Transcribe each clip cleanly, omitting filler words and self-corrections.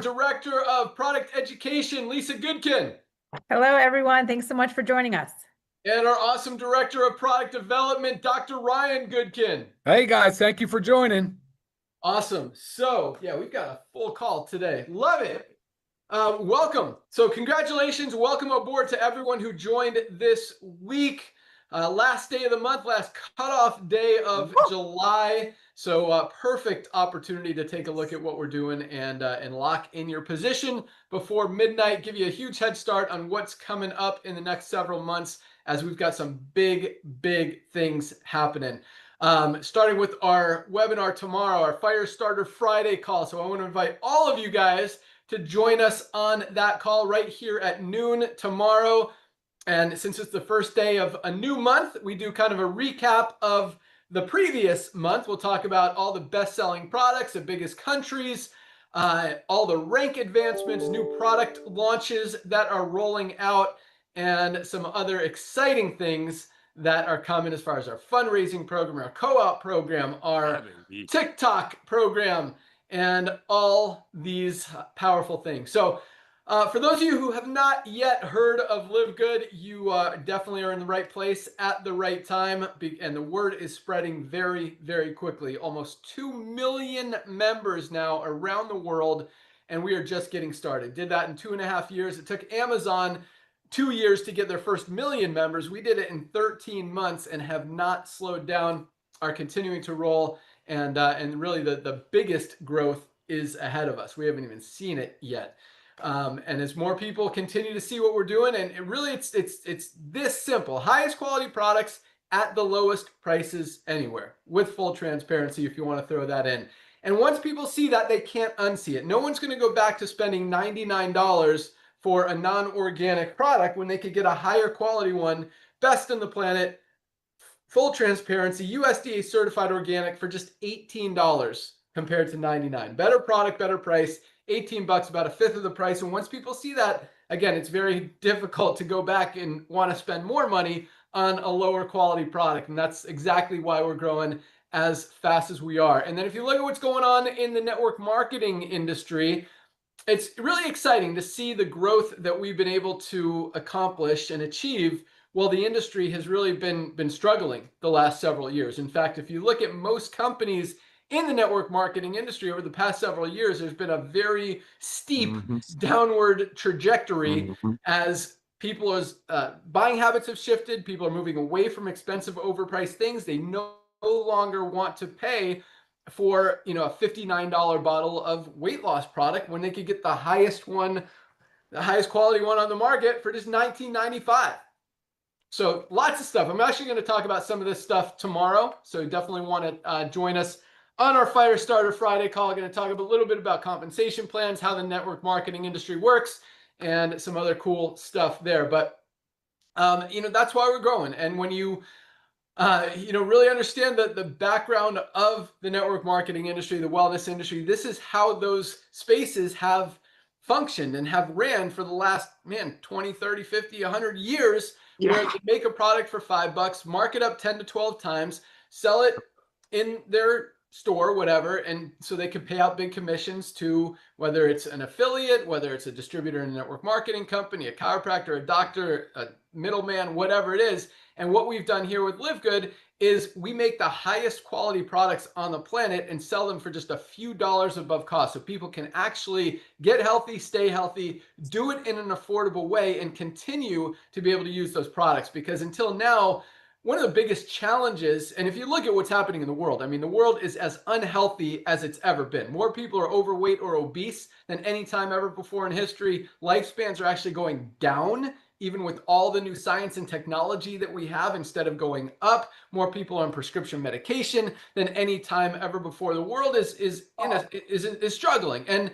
Director of Product Education, Lisa Goodkin. Hello, everyone. Thanks so much for joining us. And our awesome Director of Product Development, Dr. Ryan Goodkin. Hey, guys. Thank you for joining. Awesome. So, yeah, we've got a full call today. Love it. Welcome. So congratulations. Welcome aboard to everyone who joined this week. Last day of the month, last cutoff day of July. So perfect opportunity to take a look at what we're doing and lock in your position before midnight. Give you a huge head start on what's coming up in the next several months as we've got some big things happening. Starting with our webinar tomorrow, our Fire Starter Friday call. So I want to invite all of you guys to join us on that call right here at noon tomorrow. And since it's the first day of a new month, we do kind of a recap of the previous month. We'll talk about all the best-selling products, the biggest countries, all the rank advancements, new product launches that are rolling out, and some other exciting things that are coming as far as our fundraising program, our co-op program, our TikTok program, and all these powerful things. So for those of you who have not yet heard of LiveGood, you definitely are in the right place at the right time. And the word is spreading very quickly. Almost 2 million members now around the world, and we are just getting started. Did that in 2.5 years. It took Amazon 2 years to get their first 1 million members. We did it in 13 months and have not slowed down, are continuing to roll. And really the biggest growth is ahead of us. We haven't even seen it yet. And as more people continue to see what we're doing, and it's this simple: highest quality products at the lowest prices anywhere, with full transparency, if you want to throw that in. And once people see that, they can't unsee it. No one's going to go back to spending $99 for a non-organic product when they could get a higher quality one, best in the planet, full transparency, USDA certified organic for just $18 compared to $99. Better product, better price. $18, about a fifth of the price. And once people see that, again, it's very difficult to go back and want to spend more money on a lower quality product. And that's exactly why we're growing as fast as we are. And then if you look at what's going on in the network marketing industry, it's really exciting to see the growth that we've been able to accomplish and achieve while the industry has really been struggling the last several years. In fact, if you look at most companies in the network marketing industry over the past several years, there's been a very steep downward trajectory as people's buying habits have shifted. People are moving away from expensive, overpriced things. They no longer want to pay for a $59 bottle of weight loss product when they could get the highest one, the highest quality one on the market for just $19.95. So lots of stuff. I'm actually going to talk about some of this stuff tomorrow. So you definitely want to join us on our Fire Starter Friday call. I'm going to talk a little bit about compensation plans, how the network marketing industry works, and some other cool stuff there. But, that's why we're growing. And when you, really understand the background of the network marketing industry, the wellness industry, this is how those spaces have functioned and have ran for the last, 20, 30, 50, 100 years, where they make a product for $5, mark it up 10 to 12 times, sell it in their store, whatever, and so they can pay out big commissions to whether it's an affiliate, whether it's a distributor in a network marketing company, a chiropractor, a doctor, a middleman, whatever it is. And what we've done here with LiveGood is we make the highest quality products on the planet and sell them for just a few dollars above cost, so people can actually get healthy, stay healthy, do it in an affordable way, and continue to be able to use those products. Because until now, one of the biggest challenges, and if you look at what's happening in the world, the world is as unhealthy as it's ever been. More people are overweight or obese than any time ever before in history. Lifespans are actually going down, even with all the new science and technology that we have, instead of going up. More people are on prescription medication than any time ever before. The world is struggling. And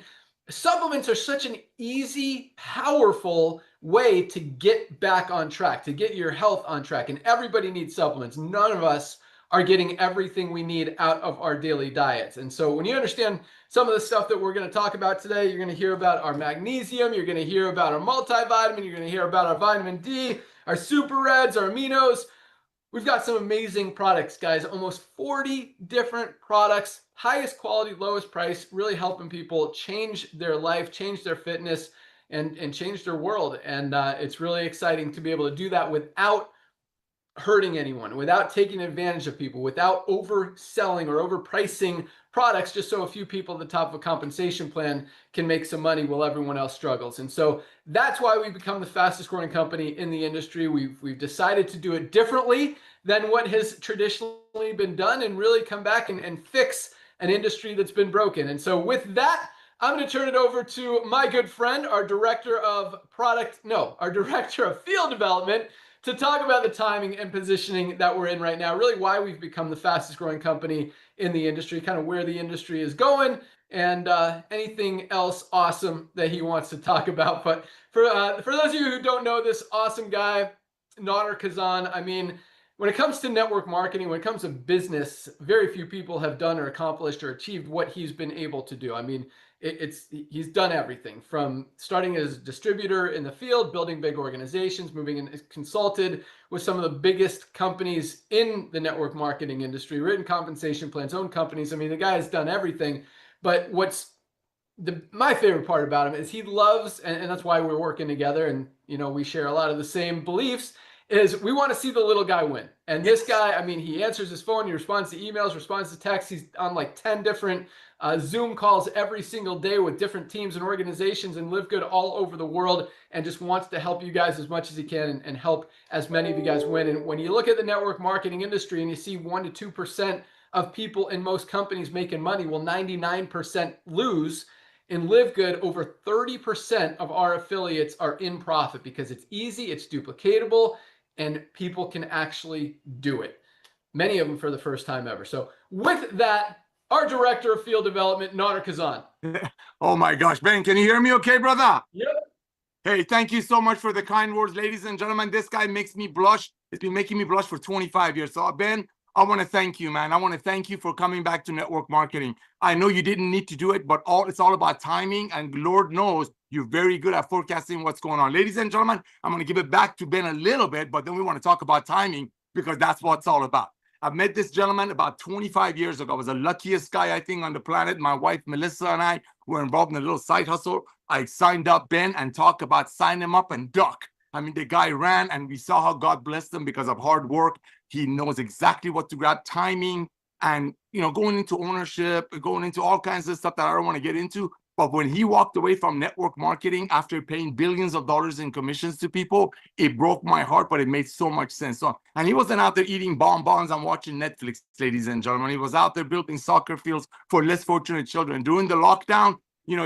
supplements are such an easy, powerful way to get back on track, to get your health on track. And everybody needs supplements. None of us are getting everything we need out of our daily diets. And so when you understand some of the stuff that we're going to talk about today, you're going to hear about our magnesium, you're going to hear about our multivitamin, you're going to hear about our vitamin D, our super reds, our aminos, We've got some amazing products, guys, almost 40 different products, highest quality, lowest price, really helping people change their life, change their fitness, and change their world. And it's really exciting to be able to do that without hurting anyone, without taking advantage of people, without overselling or overpricing products just so a few people at the top of a compensation plan can make some money while everyone else struggles. And so that's why we've become the fastest growing company in the industry. We've decided to do it differently than what has traditionally been done and really come back and fix an industry that's been broken. And so with that, I'm going to turn it over to my good friend, our director of field development, to talk about the timing and positioning that we're in right now, really why we've become the fastest growing company in the industry, kind of where the industry is going, and anything else awesome that he wants to talk about. But for those of you who don't know this awesome guy, Nader Kazan, I mean, when it comes to network marketing, when it comes to business, very few people have done or accomplished or achieved what he's been able to do. I mean, he's done everything from starting as a distributor in the field, building big organizations, moving and consulted with some of the biggest companies in the network marketing industry, written compensation plans, owned companies. I mean, the guy has done everything. But what's my favorite part about him is he loves, and that's why we're working together, and we share a lot of the same beliefs, is we want to see the little guy win. And this guy, I mean, he answers his phone, he responds to emails, responds to texts. He's on like 10 different Zoom calls every single day with different teams and organizations and LiveGood all over the world, and just wants to help you guys as much as he can and help as many of you guys win. And when you look at the network marketing industry and you see 1% to 2% of people in most companies making money, well, 99% lose. In LiveGood, over 30% of our affiliates are in profit because it's easy, it's duplicatable, and people can actually do it. Many of them for the first time ever. So with that, our director of field development, Nader Kazan. Oh my gosh, Ben, can you hear me okay, brother? Yep. Hey, thank you so much for the kind words, ladies and gentlemen. This guy makes me blush. It's been making me blush for 25 years. So Ben, I want to thank you, man. I want to thank you for coming back to network marketing. I know you didn't need to do it, but it's all about timing, and Lord knows you're very good at forecasting what's going on. Ladies and gentlemen, I'm going to give it back to Ben a little bit, but then we want to talk about timing because that's what it's all about. I've met this gentleman about 25 years ago. I was the luckiest guy, I think, on the planet. My wife, Melissa, and I were involved in a little side hustle. I signed up Ben and talked about sign him up and duck. I mean, the guy ran, and we saw how God blessed him because of hard work. He knows exactly what to grab, timing, and, going into ownership, going into all kinds of stuff that I don't want to get into. But when he walked away from network marketing after paying billions of dollars in commissions to people, it broke my heart, but it made so much sense. So, and he wasn't out there eating bonbons and watching Netflix, ladies and gentlemen. He was out there building soccer fields for less fortunate children. During the lockdown,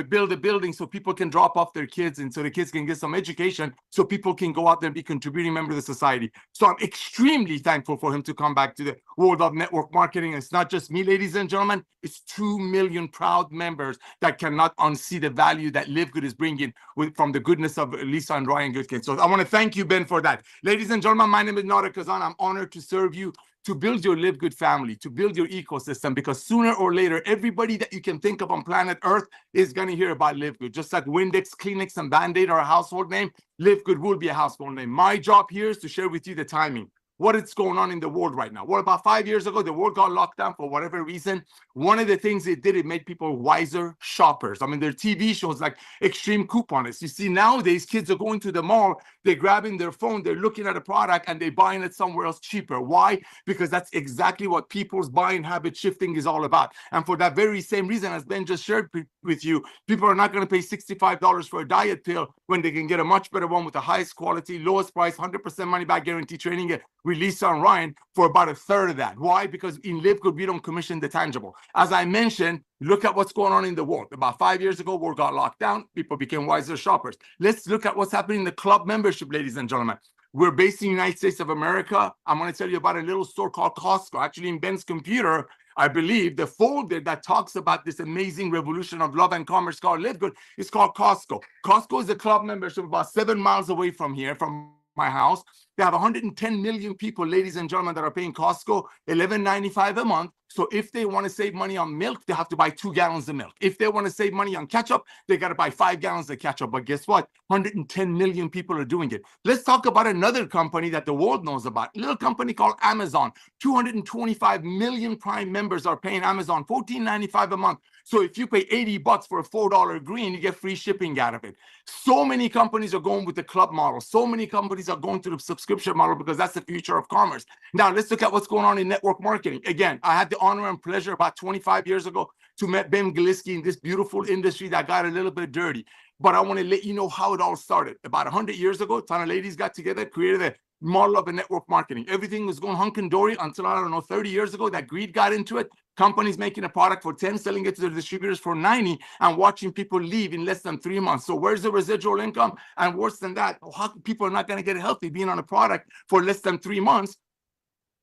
build a building so people can drop off their kids and so the kids can get some education so people can go out there and be contributing members of the society. So I'm extremely thankful for him to come back to the world of network marketing. It's not just me, ladies and gentlemen. It's 2 million proud members that cannot unsee the value that LiveGood is bringing from the goodness of Lisa and Ryan Goodkin. So I want to thank you, Ben, for that. Ladies and gentlemen, my name is Nader Kazan. I'm honored to serve you, to build your LiveGood family, to build your ecosystem, because sooner or later, everybody that you can think of on planet Earth is going to hear about LiveGood. Just like Windex, Kleenex, and Band-Aid are a household name, LiveGood will be a household name. My job here is to share with you the timing, what is going on in the world right now. Well, about 5 years ago, the world got locked down for whatever reason. One of the things it did, it made people wiser shoppers. I mean, there are TV shows like Extreme Couponists. You see, nowadays, kids are going to the mall, they're grabbing their phone, they're looking at a product, and they're buying it somewhere else cheaper. Why? Because that's exactly what people's buying habit shifting is all about. And for that very same reason, as Ben just shared with you, people are not going to pay $65 for a diet pill when they can get a much better one with the highest quality, lowest price, 100% money back guarantee training it with Lisa and Ryan for about a third of that. Why? Because in LiveGood, we don't commission the tangible. As I mentioned, look at what's going on in the world. About 5 years ago, world got locked down. People became wiser shoppers. Let's look at what's happening in the club membership, ladies and gentlemen. We're based in the United States of America. I'm going to tell you about a little store called Costco. Actually, in Ben's computer, I believe the folder that talks about this amazing revolution of love and commerce called LiveGood is called Costco. Costco is a club membership about 7 miles away from here, from my house. They have 110 million people, ladies and gentlemen, that are paying Costco $11.95 a month. So if they want to save money on milk, they have to buy 2 gallons of milk. If they want to save money on ketchup, they got to buy 5 gallons of ketchup. But guess what? 110 million people are doing it. Let's talk about another company that the world knows about. A little company called Amazon. 225 million Prime members are paying Amazon $14.95 a month. So if you pay $80 for a $4 green, you get free shipping out of it. So many companies are going with the club model. So many companies are going to the subscription model because that's the future of commerce. Now, let's look at what's going on in network marketing. Again, I had the honor and pleasure about 25 years ago to meet Ben Galiski in this beautiful industry that got a little bit dirty. But I want to let you know how it all started. About 100 years ago, a ton of ladies got together, created a model of a network marketing. Everything was going hunky-dory until, I don't know, 30 years ago, that greed got into it. Companies making a product for 10, selling it to the distributors for 90, and watching people leave in less than 3 months. So where's the residual income? And worse than that, how people are not going to get healthy being on a product for less than 3 months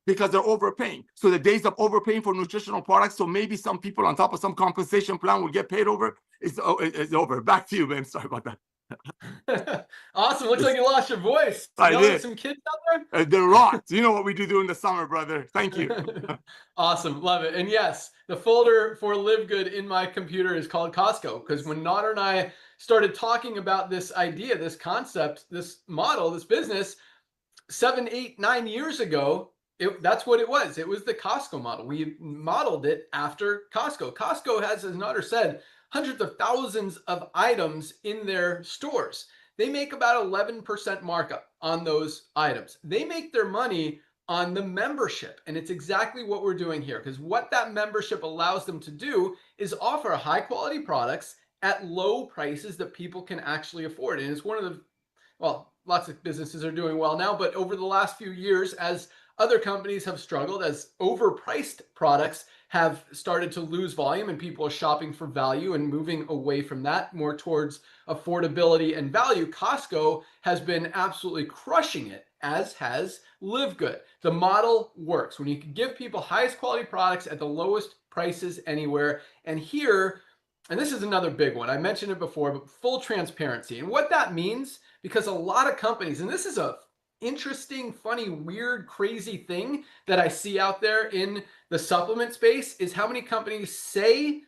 because they're overpaying. So the days of overpaying for nutritional products, so maybe some people on top of some compensation plan will get paid over, is over. Back to you, man. Sorry about that. Awesome. Looks like you lost your voice. I Yelling did. at some kids out there? They're locked. You know what we do during the summer, brother. Thank you. Awesome. Love it. And yes, the folder for LiveGood in my computer is called Costco, because when Nader and I started talking about this idea, this concept, this model, this business 7, 8, 9 years ago, that's what it was. It was the Costco model. We modeled it after Costco. Costco has, as Nader said, hundreds of thousands of items in their stores. They make about 11% markup on those items. They make their money on the membership. And it's exactly what we're doing here, because what that membership allows them to do is offer high quality products at low prices that people can actually afford. And it's one of the, well, lots of businesses are doing well now, but over the last few years, as other companies have struggled, as overpriced products have started to lose volume and people are shopping for value and moving away from that more towards affordability and value, Costco has been absolutely crushing it, as has LiveGood. The model works when you can give people highest quality products at the lowest prices anywhere. And here, and this is another big one, I mentioned it before, but full transparency. And what that means, because a lot of companies, and this is a interesting, funny, weird, crazy thing that I see out there in the supplement space, is how many companies say,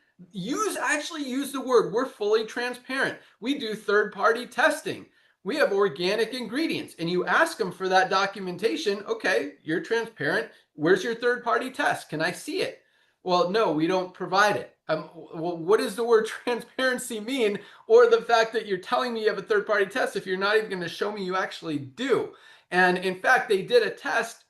actually use the word, we're fully transparent. We do third-party testing. We have organic ingredients. And you ask them for that documentation. Okay, you're transparent. Where's your third-party test? Can I see it? Well, no, we don't provide it. Well, what does the word transparency mean? Or the fact that you're telling me you have a third-party test if you're not even going to show me you actually do. And in fact, they did a test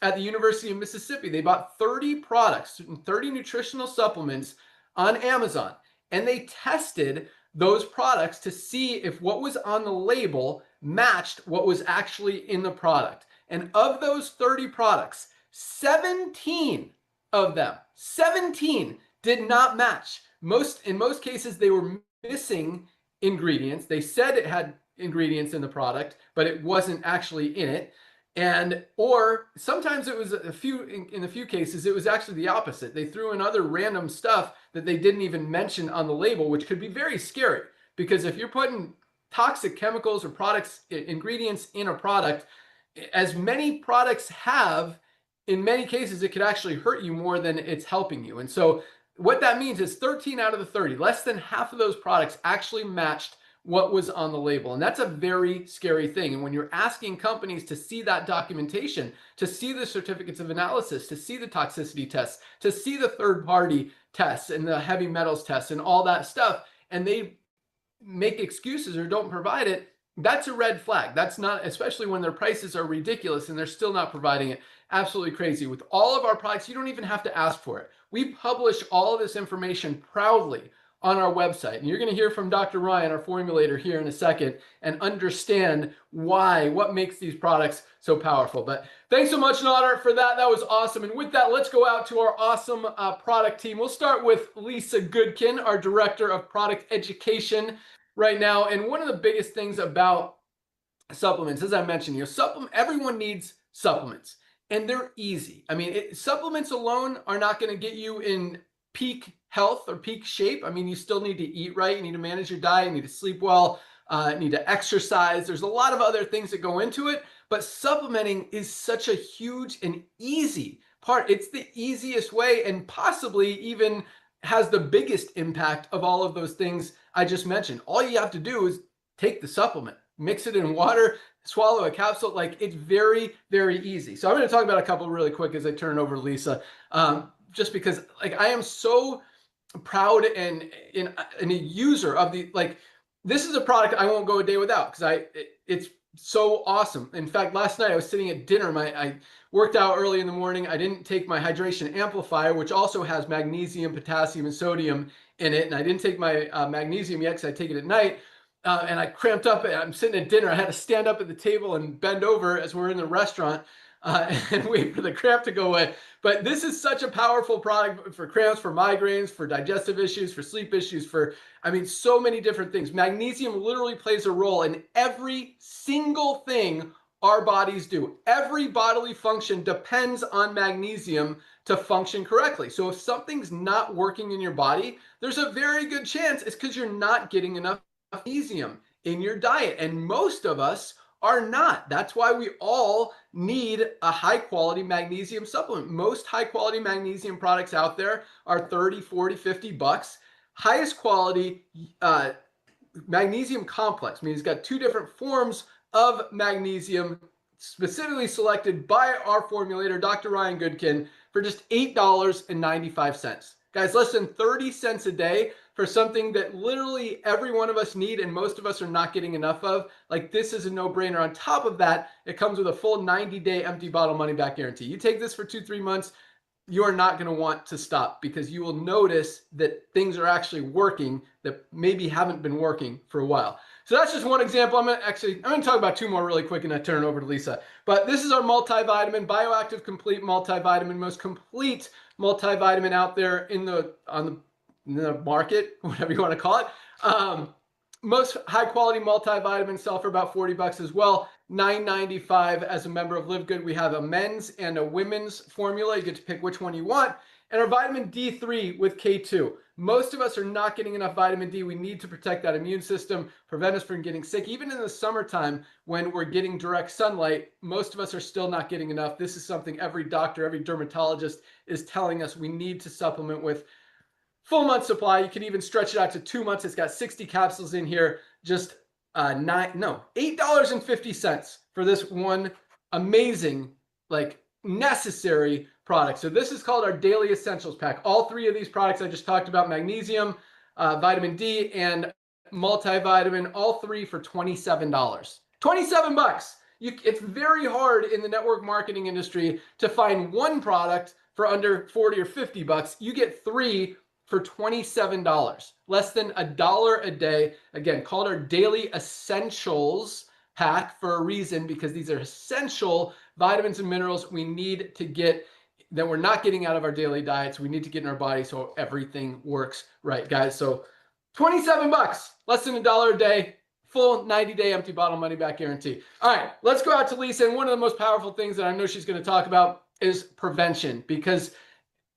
at the University of Mississippi. They bought 30 products, 30 nutritional supplements on Amazon, and they tested those products to see if what was on the label matched what was actually in the product. And of those 30 products, 17 of them, 17 did not match. In most cases, they were missing ingredients. They said it had ingredients in the product, but it wasn't actually in it. And or sometimes it was in a few cases, it was actually the opposite. They threw in other random stuff that they didn't even mention on the label, which could be very scary, because if you're putting toxic chemicals or ingredients in a product, as many products have, in many cases, it could actually hurt you more than it's helping you. And so what that means is 13 out of the 30, less than half of those products actually matched what was on the label. And that's a very scary thing. And when you're asking companies to see that documentation, to see the certificates of analysis, to see the toxicity tests, to see the third-party tests and the heavy metals tests and all that stuff, and they make excuses or don't provide it, that's a red flag. That's not, especially when their prices are ridiculous and they're still not providing it. Absolutely crazy. With all of our products, you don't even have to ask for it. We publish all of this information proudly on our website. And you're going to hear from Dr. Ryan, our formulator, here in a second, and understand what makes these products so powerful. But thanks so much, Nader, for that. That was awesome. And with that, let's go out to our awesome product team. We'll start with Lisa Goodkin, our Director of Product Education right now. And one of the biggest things about supplements, as I mentioned, everyone needs supplements, and they're easy. I mean, supplements alone are not going to get you in peak health or peak shape. I mean, you still need to eat right. You need to manage your diet. You need to sleep well. You need to exercise. There's a lot of other things that go into it, but supplementing is such a huge and easy part. It's the easiest way and possibly even has the biggest impact of all of those things I just mentioned. All you have to do is take the supplement, mix it in water, swallow a capsule. Like, it's very, very easy. So I'm going to talk about a couple really quick as I turn it over to Lisa, just because like I am so proud and a user of the, like, this is a product I won't go a day without because it's so awesome. In fact, last night I was sitting at dinner. I worked out early in the morning. I didn't take my hydration amplifier, which also has magnesium, potassium, and sodium in it. And I didn't take my magnesium yet because I take it at night. And I cramped up. I'm sitting at dinner. I had to stand up at the table and bend over as we're in the restaurant and wait for the cramp to go away. But this is such a powerful product for cramps, for migraines, for digestive issues, for sleep issues, for, I mean, so many different things. Magnesium literally plays a role in every single thing our bodies do. Every bodily function depends on magnesium to function correctly. So if something's not working in your body, there's a very good chance it's because you're not getting enough magnesium in your diet. And most of us are not. That's why we all need a high quality magnesium supplement. Most high quality magnesium products out there are 30, 40, 50 bucks. Highest quality magnesium complex, I mean, it's got two different forms of magnesium specifically selected by our formulator, Dr. Ryan Goodkin, for just $8.95. Guys, less than 30 cents a day for something that literally every one of us need and most of us are not getting enough of. Like, this is a no-brainer. On top of that, it comes with a full 90-day empty bottle money-back guarantee. You take this for 2-3 months, you are not going to want to stop because you will notice that things are actually working that maybe haven't been working for a while. So that's just one example. I'm going to talk about two more really quick and I turn it over to Lisa. But this is our multivitamin, Bioactive Complete multivitamin, most complete multivitamin out there in the market, whatever you want to call it. Most high quality multivitamins sell for about 40 bucks as well. $9.95 as a member of LiveGood. We have a men's and a women's formula. You get to pick which one you want. And our vitamin D3 with K2. Most of us are not getting enough vitamin D. We need to protect that immune system, prevent us from getting sick. Even in the summertime when we're getting direct sunlight, most of us are still not getting enough. This is something every doctor, every dermatologist is telling us we need to supplement with. Full month supply. You can even stretch it out to 2 months. It's got 60 capsules in here. Just $8.50 for this one amazing, like, necessary product. So this is called our Daily Essentials Pack. All three of these products I just talked about, magnesium, vitamin D, and multivitamin, all three for $27. 27 bucks. It's very hard in the network marketing industry to find one product for under 40 or 50 bucks. You get three for $27, less than $1 a day. Again, called our Daily Essentials Pack for a reason, because these are essential vitamins and minerals we need to get that we're not getting out of our daily diets. We need to get in our body so everything works right, guys. So 27 bucks, less than $1 a day, full 90-day empty bottle money back guarantee. All right, let's go out to Lisa. And one of the most powerful things that I know she's going to talk about is prevention, because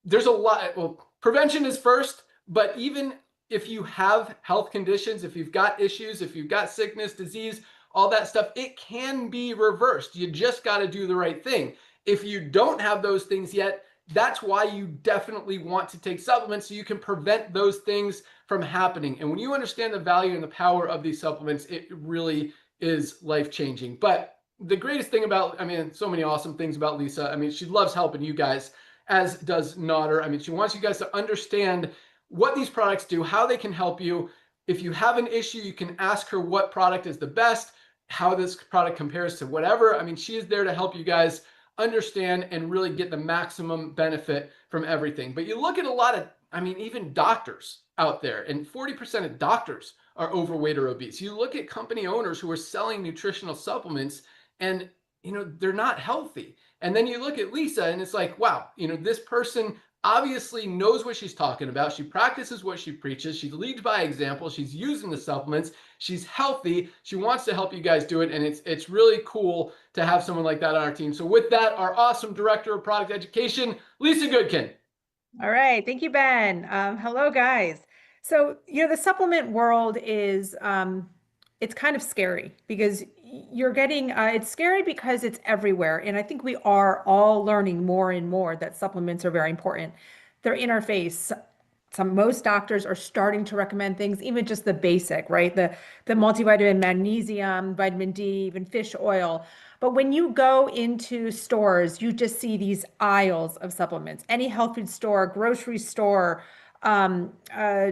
there's a lot. Well, prevention is first, but even if you have health conditions, if you've got issues, if you've got sickness, disease, all that stuff, it can be reversed. You just got to do the right thing. If you don't have those things yet, that's why you definitely want to take supplements so you can prevent those things from happening. And when you understand the value and the power of these supplements, it really is life-changing. But the greatest thing about, I mean, so many awesome things about Lisa. I mean, she loves helping you guys, as does Nodder. I mean, she wants you guys to understand what these products do, how they can help you. If you have an issue, you can ask her what product is the best, how this product compares to whatever. I mean, she is there to help you guys understand and really get the maximum benefit from everything. But you look at a lot of, I mean, even doctors out there, and 40% of doctors are overweight or obese. You look at company owners who are selling nutritional supplements and, you know, they're not healthy. And then you look at Lisa and it's like, wow, you know, this person obviously knows what she's talking about. She practices what she preaches. She leads by example. She's using the supplements. She's healthy. She wants to help you guys do it. And it's really cool to have someone like that on our team. So with that, our awesome director of product education, Lisa Goodkin. All right. Thank you, Ben. Hello, guys. So, you know, the supplement world is it's kind of scary because you're getting, it's scary because it's everywhere. And I think we are all learning more and more that supplements are very important. They're in our face. Most doctors are starting to recommend things, even just the basic, right? The multivitamin, magnesium, vitamin D, even fish oil. But when you go into stores, you just see these aisles of supplements. Any health food store, grocery store,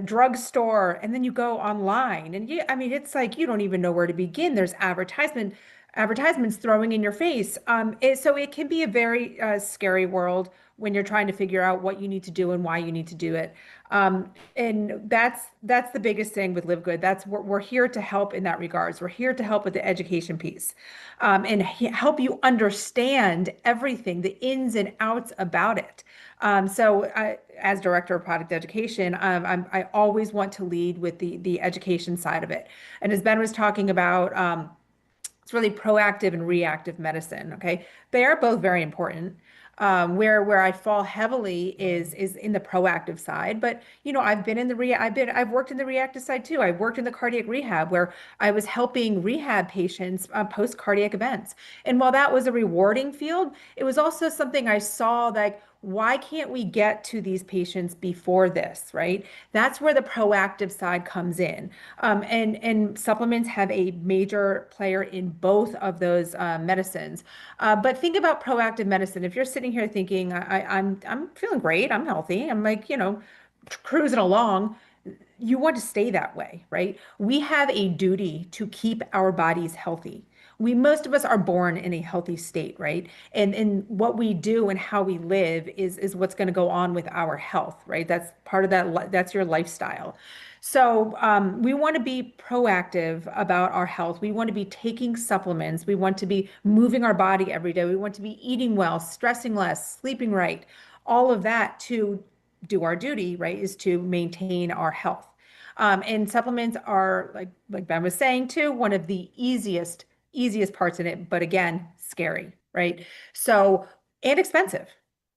drugstore, and then you go online, and I mean, it's like you don't even know where to begin. There's advertisements throwing in your face. So it can be a very scary world when you're trying to figure out what you need to do and why you need to do it. And that's the biggest thing with LiveGood. That's we're here to help in that regards. We're here to help with the education piece, and help you understand everything, the ins and outs about it. As director of product education, I always want to lead with the education side of it. And as Ben was talking about, it's really proactive and reactive medicine. Okay, they are both very important. Where I fall heavily is in the proactive side, but I've worked in the reactive side too. I've worked in the cardiac rehab where I was helping rehab patients post cardiac events. And while that was a rewarding field, it was also something I saw like, why can't we get to these patients before this, right? That's where the proactive side comes in. And supplements have a major player in both of those medicines. But think about proactive medicine. If you're sitting here thinking, I'm feeling great, I'm healthy, I'm like, cruising along, you want to stay that way, right? We have a duty to keep our bodies healthy. Most of us are born in a healthy state, right? And what we do and how we live is what's going to go on with our health, right? That's part of that. That's your lifestyle. So we want to be proactive about our health. We want to be taking supplements. We want to be moving our body every day. We want to be eating well, stressing less, sleeping right. All of that to do our duty, right, is to maintain our health. And supplements are like Ben was saying too, one of the easiest parts in it, but again, scary, right? So, and expensive.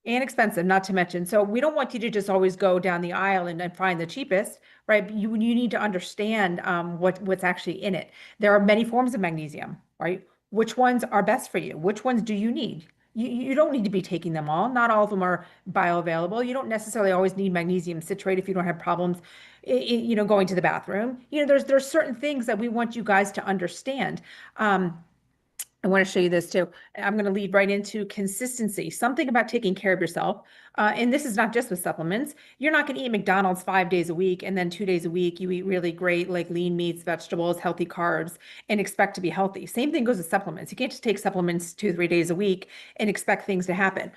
And expensive, not to mention. So we don't want you to just always go down the aisle and find the cheapest, right? You need to understand what's actually in it. There are many forms of magnesium, right? Which ones are best for you? Which ones do you need? You don't need to be taking them all. Not all of them are bioavailable. You don't necessarily always need magnesium citrate if you don't have problems, going to the bathroom. There's certain things that we want you guys to understand. I want to show you this too. I'm going to lead right into consistency, something about taking care of yourself. And this is not just with supplements. You're not going to eat McDonald's 5 days a week and then 2 days a week you eat really great, like lean meats, vegetables, healthy carbs, and expect to be healthy. Same thing goes with supplements. You can't just take supplements 2-3 days a week and expect things to happen.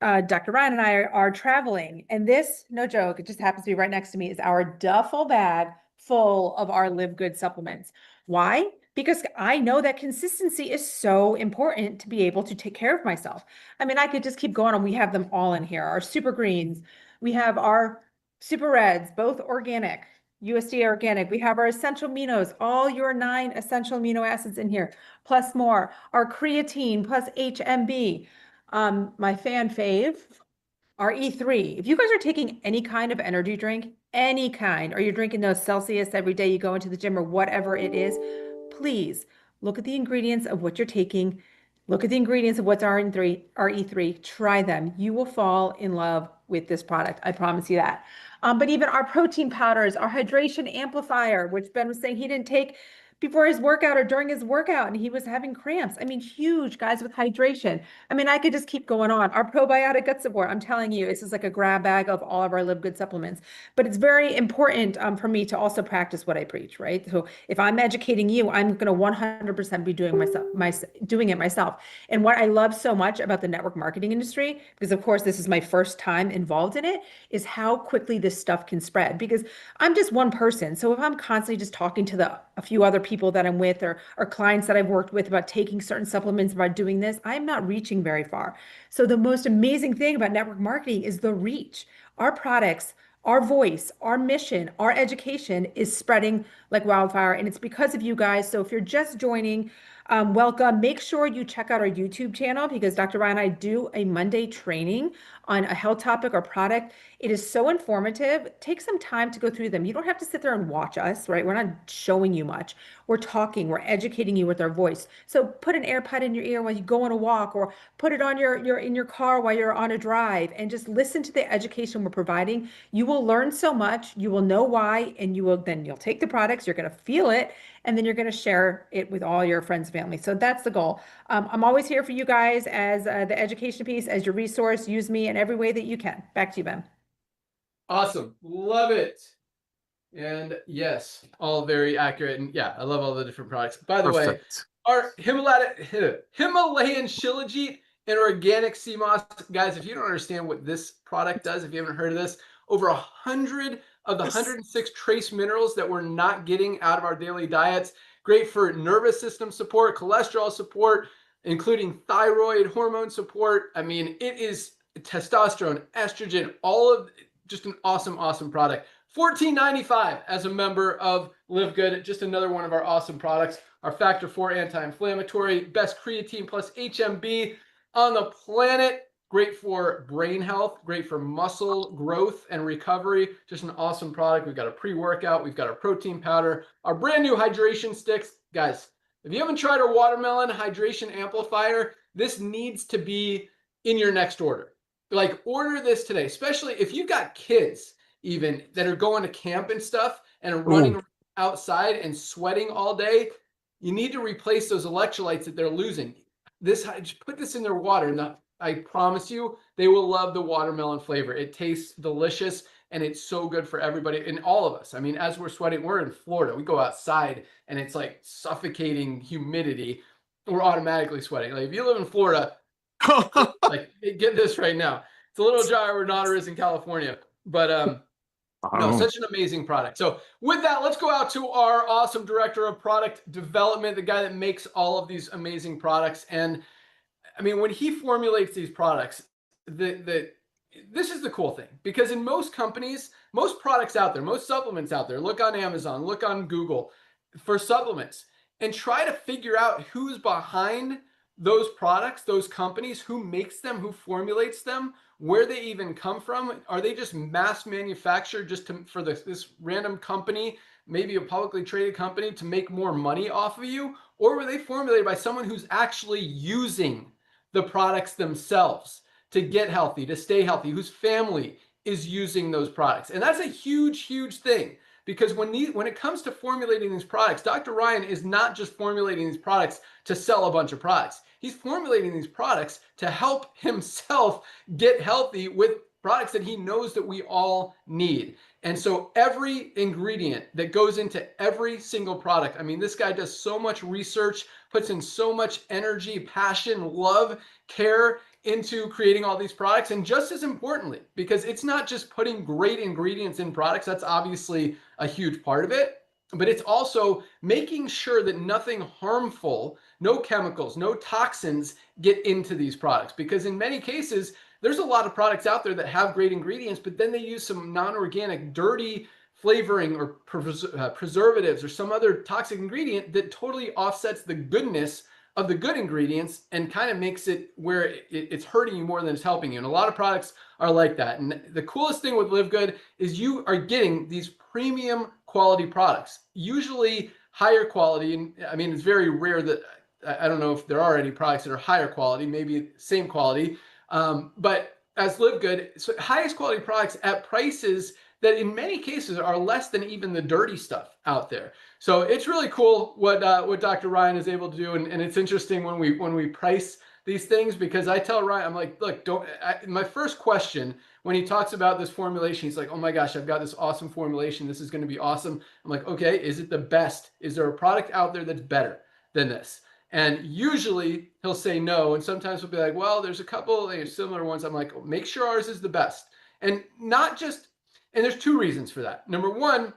Dr. Ryan and I are traveling, and this, no joke, it just happens to be right next to me, is our duffel bag full of our LiveGood supplements. Why? Because I know that consistency is so important to be able to take care of myself. I mean, I could just keep going on. We have them all in here. Our super greens, we have our super reds, both organic, USDA organic. We have our essential aminos, all your 9 essential amino acids in here, plus more. Our creatine plus HMB. My fan fave, our E3. If you guys are taking any kind of energy drink, any kind, or you're drinking those Celsius every day you go into the gym or whatever it is, please look at the ingredients of what you're taking. Look at the ingredients of what's our E3. Try them. You will fall in love with this product. I promise you that. But even our protein powders, our hydration amplifier, which Ben was saying he didn't take before his workout or during his workout, and he was having cramps. I mean, huge guys with hydration. I mean, I could just keep going on. Our probiotic gut support, I'm telling you, this is like a grab bag of all of our LiveGood supplements. But it's very important for me to also practice what I preach, right? So if I'm educating you, I'm going to 100% be doing it myself. And what I love so much about the network marketing industry, because of course this is my first time involved in it, is how quickly this stuff can spread. Because I'm just one person. So if I'm constantly just talking to a few other people that I'm with or clients that I've worked with about taking certain supplements, about doing this, I'm not reaching very far. So the most amazing thing about network marketing is the reach. Our products, our voice, our mission, our education is spreading like wildfire. And it's because of you guys. So if you're just joining, welcome. Make sure you check out our YouTube channel because Dr. Ryan and I do a Monday training on a health topic or product. It is so informative. Take some time to go through them. You don't have to sit there and watch us, right? We're not showing you much. We're talking, we're educating you with our voice. So put an AirPod in your ear while you go on a walk, or put it on in your car while you're on a drive, and just listen to the education we're providing. You will learn so much, you will know why, and you'll take the products, you're going to feel it, and then you're going to share it with all your friends and family. So that's the goal. I'm always here for you guys as the education piece, as your resource. Use me in every way that you can. Back to you, Ben. Awesome. Love it. And yes, all very accurate. And yeah, I love all the different products. By the way, Perfect. our Himalayan Shilajit and organic sea moss, guys, if you don't understand what this product does, if you haven't heard of this, over 100 of the 106 trace minerals that we're not getting out of our daily diets. Great for nervous system support, cholesterol support, including thyroid hormone support. I mean, it is testosterone, estrogen, all of just an awesome, awesome product. $14.95 as a member of LiveGood. Just another one of our awesome products. Our Factor 4 anti-inflammatory, best creatine plus HMB on the planet. Great for brain health, great for muscle growth and recovery. Just an awesome product. We've got a pre-workout, we've got our protein powder, our brand new hydration sticks. Guys, if you haven't tried our watermelon hydration amplifier, this needs to be in your next order. Like, order this today, especially if you've got kids even that are going to camp and stuff and are running outside and sweating all day. You need to replace those electrolytes that they're losing. Just put this in their water, and I promise you, they will love the watermelon flavor. It tastes delicious, and it's so good for everybody and all of us. I mean, as we're sweating, we're in Florida. We go outside, and it's like suffocating humidity. We're automatically sweating. Like, if you live in Florida, like, get this right now. It's a little drier where Nodder is in California, but no, such an amazing product. So with that, let's go out to our awesome director of product development, the guy that makes all of these amazing products. And I mean, when he formulates these products, this is the cool thing, because in most companies, most products out there, most supplements out there, look on Amazon, look on Google for supplements, and try to figure out who's behind those products, those companies, who makes them, who formulates them, where they even come from. Are they just mass manufactured just for this random company, maybe a publicly traded company, to make more money off of you? Or were they formulated by someone who's actually using the products themselves to get healthy, to stay healthy, whose family is using those products? And that's a huge, huge thing, because when it comes to formulating these products, Dr. Ryan is not just formulating these products to sell a bunch of products. He's formulating these products to help himself get healthy with products that he knows that we all need. And so every ingredient that goes into every single product, I mean, this guy does so much research, puts in so much energy, passion, love, care into creating all these products. And just as importantly, because it's not just putting great ingredients in products, that's obviously a huge part of it, but it's also making sure that nothing harmful, no chemicals, no toxins get into these products. Because in many cases, there's a lot of products out there that have great ingredients, but then they use some non-organic, dirty flavoring or preservatives or some other toxic ingredient that totally offsets the goodness of the good ingredients and kind of makes it where it's hurting you more than it's helping you. And a lot of products are like that. And the coolest thing with LiveGood is you are getting these premium quality products, usually higher quality. And I mean, it's very rare that, I don't know if there are any products that are higher quality, maybe same quality. But as LiveGood, so highest quality products at prices that in many cases are less than even the dirty stuff out there. So it's really cool what Dr. Ryan is able to do, and it's interesting when we price these things, because I tell Ryan, I'm like, look, my first question when he talks about this formulation, he's like, oh my gosh, I've got this awesome formulation, this is going to be awesome. I'm like, okay, is it the best? Is there a product out there that's better than this? And usually he'll say no, and sometimes he'll be like, well, there's a couple similar ones. I'm like, make sure ours is the best. And not just, and there's two reasons for that. Number one,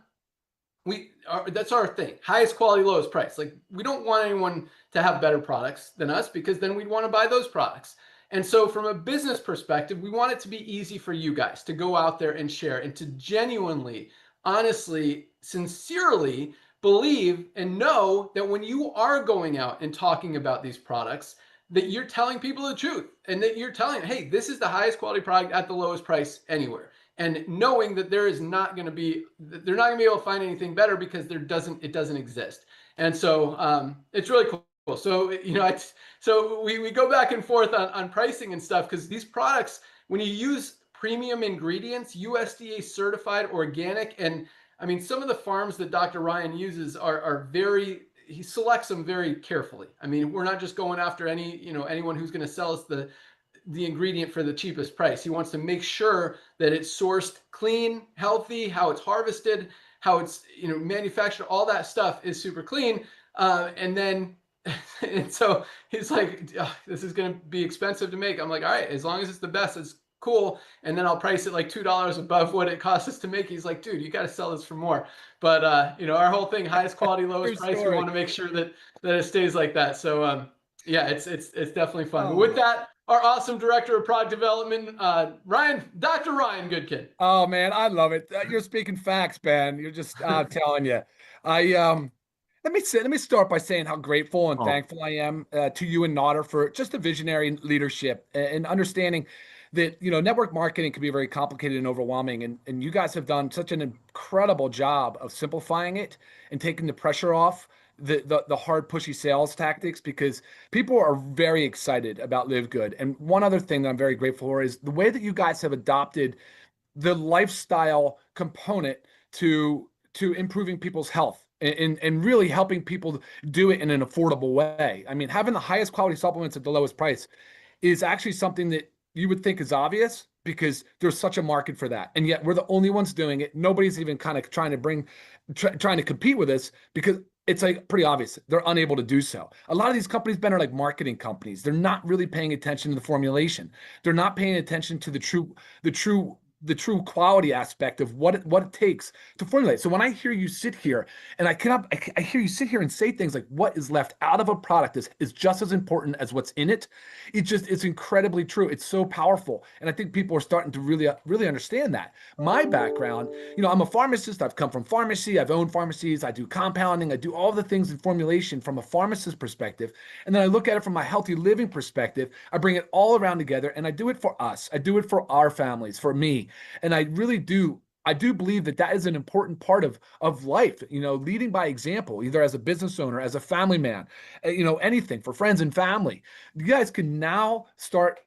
that's our thing. Highest quality, lowest price. Like, we don't want anyone to have better products than us, because then we'd want to buy those products. And so from a business perspective, we want it to be easy for you guys to go out there and share, and to genuinely, honestly, sincerely believe and know that when you are going out and talking about these products, that you're telling people the truth and that you're telling, hey, this is the highest quality product at the lowest price anywhere. And knowing that they're not going to be able to find anything better because it doesn't exist. And so it's really cool. So, so we go back and forth on pricing and stuff, because these products, when you use premium ingredients, USDA certified, organic, and I mean, some of the farms that Dr. Ryan uses are he selects them very carefully. I mean, we're not just going after anyone who's going to sell us the ingredient for the cheapest price. He wants to make sure that it's sourced clean, healthy, how it's harvested, how it's manufactured, all that stuff is super clean. And then and so he's like, oh, this is going to be expensive to make. I'm like, all right, as long as it's the best, it's cool. And then I'll price it like $2 above what it costs us to make. He's like, dude, you got to sell this for more. But our whole thing, highest quality, lowest price. We want to make sure that it stays like that. So yeah, it's definitely fun. But with that, our awesome director of product development, Dr. Ryan Goodkin. Oh man, I love it. You're speaking facts, Ben. You're just I'm telling you. Let me start by saying how grateful and thankful I am to you and Nodder for just the visionary leadership and understanding that network marketing can be very complicated and overwhelming, and you guys have done such an incredible job of simplifying it and taking the pressure off the hard pushy sales tactics, because people are very excited about LiveGood. And one other thing that I'm very grateful for is the way that you guys have adopted the lifestyle component to improving people's health and really helping people do it in an affordable way. I mean, having the highest quality supplements at the lowest price is actually something that you would think is obvious, because there's such a market for that. And yet we're the only ones doing it. Nobody's even kind of trying to compete with us, because it's like pretty obvious they're unable to do so. A lot of these companies, Ben, are like marketing companies. They're not really paying attention to the formulation. They're not paying attention to the true quality aspect of what it takes to formulate. So when I hear you sit here and I hear you sit here and say things like what is left out of a product is just as important as what's in it. It's incredibly true. It's so powerful. And I think people are starting to really understand that. My background, I'm a pharmacist. I've come from pharmacy. I've owned pharmacies. I do compounding. I do all the things in formulation from a pharmacist perspective. And then I look at it from a healthy living perspective. I bring it all around together, and I do it for us. I do it for our families, for me. And I really do. I do believe that is an important part of life, leading by example, either as a business owner, as a family man, anything for friends and family. You guys can now start,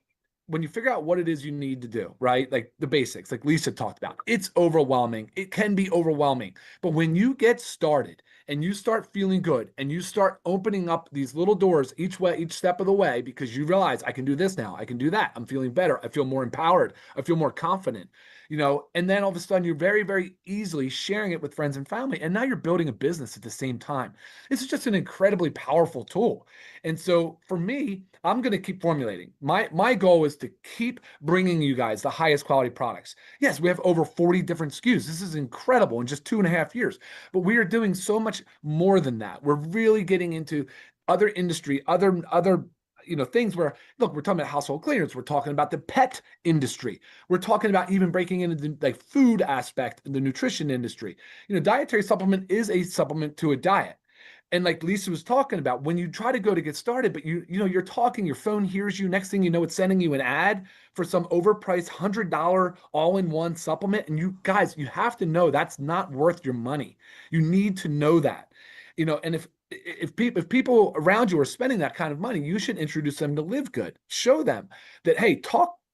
when you figure out what it is you need to do, right? Like the basics, like Lisa talked about. It's overwhelming. It can be overwhelming. But when you get started and you start feeling good and you start opening up these little doors each step of the way, because you realize I can do this now, I can do that, I'm feeling better, I feel more empowered, I feel more confident, and then all of a sudden you're very, very easily sharing it with friends and family. And now you're building a business at the same time. This is just an incredibly powerful tool. And so for me, I'm going to keep formulating. My goal is to keep bringing you guys the highest quality products. Yes, we have over 40 different SKUs. This is incredible in just 2.5 years, but we are doing so much more than that. We're really getting into other industry, other things where, look, we're talking about household cleaners. We're talking about the pet industry. We're talking about even breaking into the food aspect in the nutrition industry. Dietary supplement is a supplement to a diet. And like Lisa was talking about, when you try to go to get started, but you're talking, your phone hears you, next thing you know, it's sending you an ad for some overpriced $100 all-in-one supplement. And you guys, you have to know that's not worth your money. You need to know that, and if people around you are spending that kind of money, you should introduce them to LiveGood. Show them that, hey,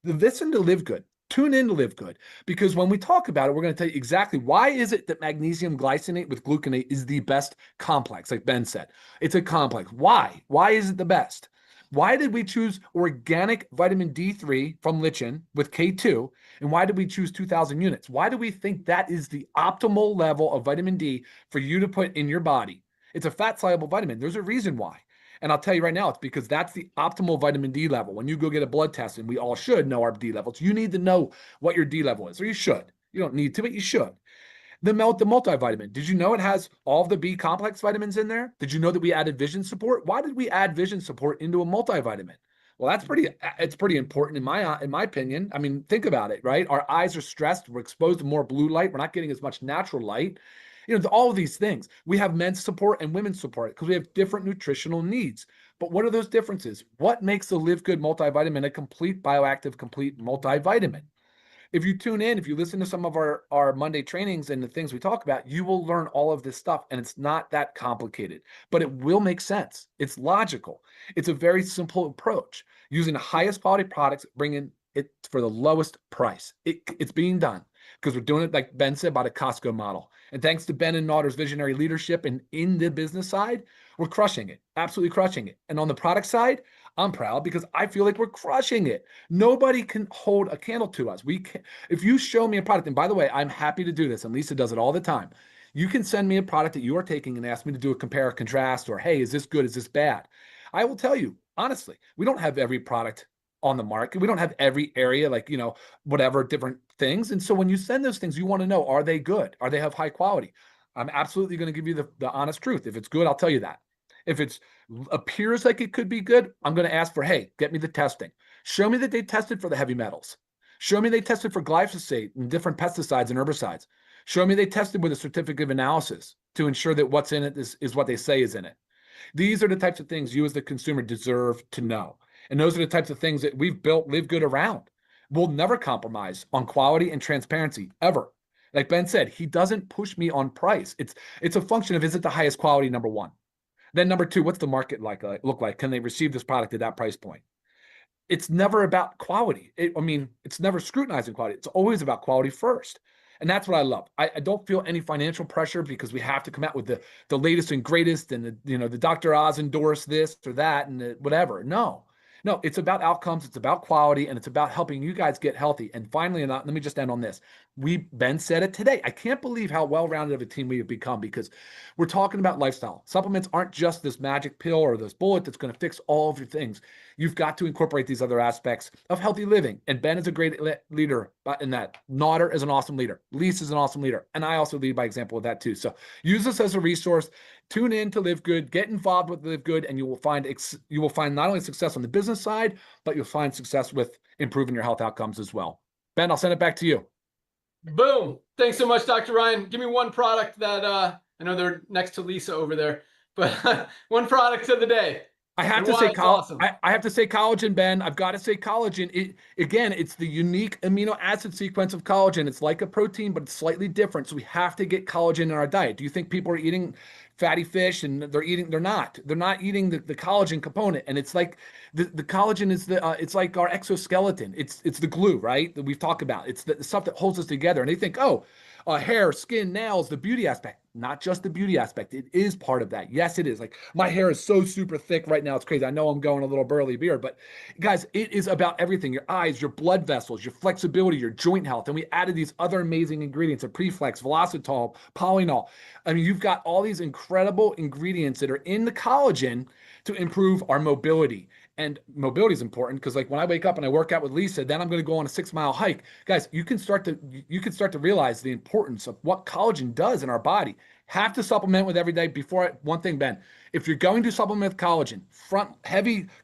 listen to LiveGood. Tune in to LiveGood, because when we talk about it, we're going to tell you exactly why is it that magnesium glycinate with gluconate is the best complex, like Ben said. It's a complex. Why? Why is it the best? Why did we choose organic vitamin D3 from lichen with K2? And why did we choose 2,000 units? Why do we think that is the optimal level of vitamin D for you to put in your body? It's a fat-soluble vitamin. There's a reason why. And I'll tell you right now, it's because that's the optimal vitamin D level. When you go get a blood test, and we all should know our D levels, you need to know what your D level is, or you should. You don't need to, but you should. The multivitamin. Did you know it has all of the B complex vitamins in there? Did you know that we added vision support? Why did we add vision support into a multivitamin? Well, it's pretty important in my opinion. I mean, think about it, right? Our eyes are stressed. We're exposed to more blue light. We're not getting as much natural light. all of these things. We have men's support and women's support because we have different nutritional needs. But what are those differences? What makes the LiveGood multivitamin a complete bioactive, complete multivitamin? If you tune in, if you listen to some of our Monday trainings and the things we talk about, you will learn all of this stuff. And it's not that complicated, but it will make sense. It's logical. It's a very simple approach using the highest quality products, bringing it for the lowest price. It's being done because we're doing it, like Ben said, by the Costco model. And thanks to Ben and Naughter's visionary leadership and in the business side, we're crushing it, absolutely crushing it. And on the product side, I'm proud because I feel like we're crushing it. Nobody can hold a candle to us. We can, if you show me a product, and by the way, I'm happy to do this, and Lisa does it all the time. You can send me a product that you are taking and ask me to do a compare or contrast, or hey, is this good? Is this bad? I will tell you, honestly, we don't have every product on the market. We don't have every area, like, whatever different things. And so when you send those things, you want to know, are they good? Are they have high quality? I'm absolutely going to give you the honest truth. If it's good, I'll tell you that. If it appears like it could be good, I'm going to ask for, hey, get me the testing. Show me that they tested for the heavy metals. Show me they tested for glyphosate and different pesticides and herbicides. Show me they tested with a certificate of analysis to ensure that what's in it is what they say is in it. These are the types of things you as the consumer deserve to know. And those are the types of things that we've built LiveGood around. We'll never compromise on quality and transparency, ever. Like Ben said, he doesn't push me on price. It's a function of, is it the highest quality, number one? Then number two, what's the market look like? Can they receive this product at that price point? It's never about quality. It's never scrutinizing quality. It's always about quality first. And that's what I love. I don't feel any financial pressure because we have to come out with the latest and greatest and the Dr. Oz endorsed this or that and whatever. No, it's about outcomes. It's about quality, and it's about helping you guys get healthy. And finally, let me just end on this. Ben said it today. I can't believe how well-rounded of a team we have become because we're talking about lifestyle. Supplements aren't just this magic pill or this bullet that's going to fix all of your things. You've got to incorporate these other aspects of healthy living. And Ben is a great leader in that. Naughter is an awesome leader. Lisa is an awesome leader. And I also lead by example with that too. So use this as a resource. Tune in to LiveGood, get involved with LiveGood, and you will find not only success on the business side, but you'll find success with improving your health outcomes as well. Ben, I'll send it back to you. Boom. Thanks so much, Dr. Ryan. Give me one product that I know they're next to Lisa over there, but one product of the day. I have to say awesome. I have to say collagen, Ben. I've got to say collagen. It's the unique amino acid sequence of collagen. It's like a protein, but it's slightly different. So we have to get collagen in our diet. Do you think people are eating fatty fish and they're not eating the collagen component? And it's like the collagen is it's like our exoskeleton. It's the glue, right? That we've talked about. It's the stuff that holds us together. And they think, hair, skin, nails, the beauty aspect. Not just the beauty aspect. It is part of that. Yes, it is. Like my hair is so super thick right now. It's crazy. I know I'm going a little burly beard, but guys, it is about everything. Your eyes, your blood vessels, your flexibility, your joint health. And we added these other amazing ingredients of Preflex, Velocitol, Polynol. You've got all these incredible ingredients that are in the collagen to improve our mobility. And mobility is important because, like, when I wake up and I work out with Lisa, then I'm going to go on a 6-mile hike. Guys, you can start to realize the importance of what collagen does in our body. Have to supplement with every day. One thing, Ben, if you're going to supplement with collagen,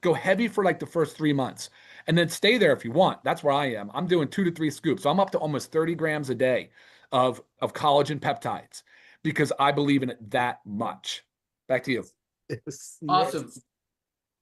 go heavy for like the first 3 months, and then stay there if you want. That's where I am. I'm doing 2 to 3 scoops, so I'm up to almost 30 grams a day of collagen peptides because I believe in it that much. Back to you. Awesome.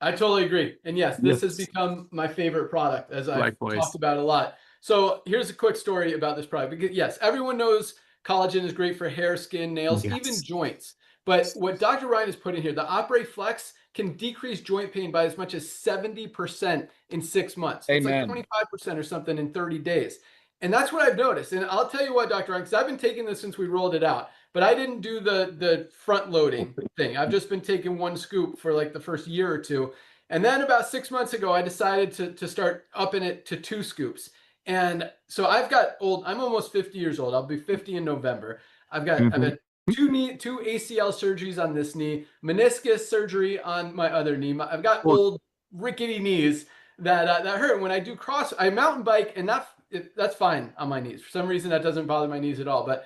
I totally agree. And yes, this has become my favorite product, as I've talked about a lot. So here's a quick story about this product. Because yes, everyone knows collagen is great for hair, skin, nails, even joints. But what Dr. Ryan has put in here, the Opera Flex can decrease joint pain by as much as 70% in 6 months. Amen. It's like 25% or something in 30 days. And that's what I've noticed. And I'll tell you what, Dr. Ryan, because I've been taking this since we rolled it out. But I didn't do the front loading thing. I've just been taking 1 scoop for like the first year or two. And then about 6 months ago, I decided to start upping it to 2 scoops. And so I'm almost 50 years old. I'll be 50 in November. I've had 2 ACL surgeries on this knee, meniscus surgery on my other knee. I've got old rickety knees that hurt. When I do I mountain bike, and that's fine on my knees. For some reason, that doesn't bother my knees at all. But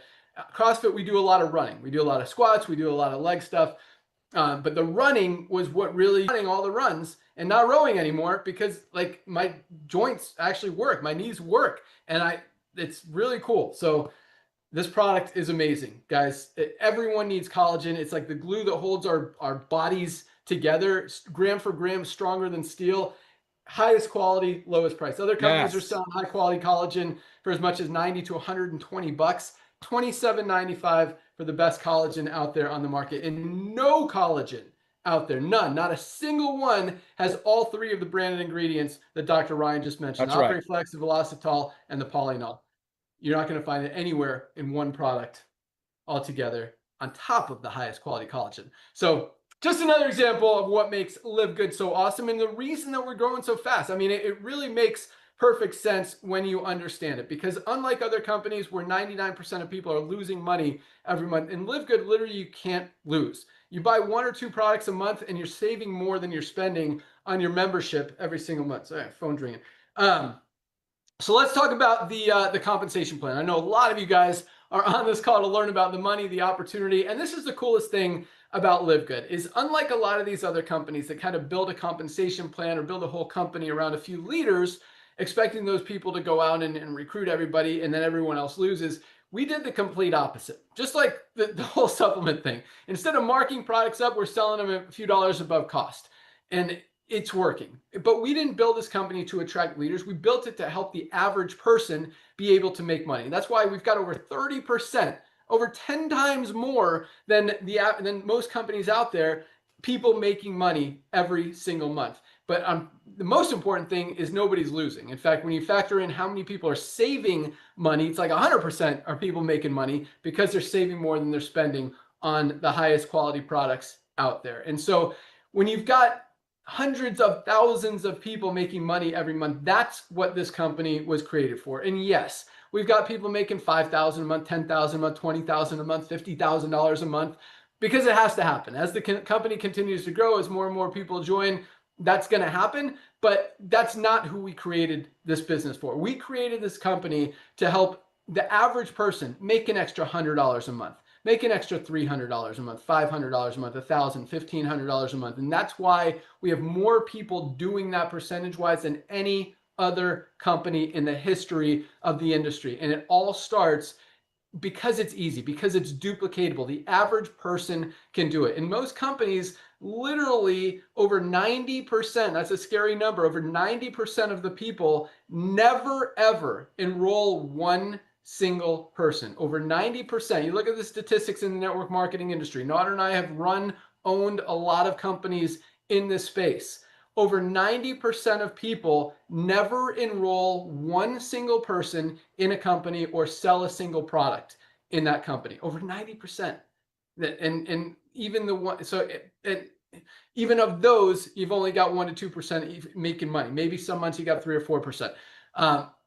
CrossFit, we do a lot of running. We do a lot of squats. We do a lot of leg stuff. But the running was what really running all the runs and not rowing anymore because like my joints actually work. My knees work. And it's really cool. So This product is amazing, guys. Everyone needs collagen. It's like the glue that holds our bodies together, gram for gram, stronger than steel. Highest quality, lowest price. Other companies are Yes. selling high quality collagen for as much as 90 to 120 bucks, $27.95 for the best collagen out there on the market. And no collagen out there, none, not a single one has all three of the branded ingredients that Dr. Ryan just mentioned: That's right. Operate Flex, the Velocitol, and the Polynol. You're not going to find it anywhere in one product altogether on top of the highest quality collagen. So just another example of what makes LiveGood so awesome and the reason that we're growing so fast. I mean, it really makes perfect sense when you understand it, because unlike other companies where 99% of people are losing money every month, in LiveGood, literally you can't lose. You buy 1 or 2 products a month and you're saving more than you're spending on your membership every single month. Sorry, phone's ringing. So let's talk about the compensation plan. I know a lot of you guys are on this call to learn about the money, the opportunity, and this is the coolest thing about LiveGood is unlike a lot of these other companies that kind of build a compensation plan or build a whole company around a few leaders, expecting those people to go out and recruit everybody and then everyone else loses. We did the complete opposite, just like the whole supplement thing. Instead of marking products up, we're selling them a few dollars above cost. And it's working. But we didn't build this company to attract leaders. We built it to help the average person be able to make money. That's why we've got over 30%, over 10 times more than most companies out there, people making money every single month. But the most important thing is nobody's losing. In fact, when you factor in how many people are saving money, it's like 100% are people making money because they're saving more than they're spending on the highest quality products out there. And so when you've got hundreds of thousands of people making money every month, that's what this company was created for. And yes, we've got people making $5,000 a month, $10,000 a month, $20,000 a month, $50,000 a month, because it has to happen. As the company continues to grow, as more and more people join, that's going to happen. But that's not who we created this business for. We created this company to help the average person make an extra $100 a month, make an extra $300 a month, $500 a month, $1,000, $1,500 a month. And that's why we have more people doing that percentage-wise than any other company in the history of the industry. And it all starts because it's easy, because it's duplicatable. The average person can do it. In most companies, literally over 90%, that's a scary number, over 90% of the people never ever enroll one single person. Over 90%. You look at the statistics in the network marketing industry. Nader and I have owned a lot of companies in this space. Over 90% of people never enroll one single person in a company or sell a single product in that company. Over 90%. And even the one, so even of those, you've only got 1 to 2% making money. Maybe some months you got 3 or 4%.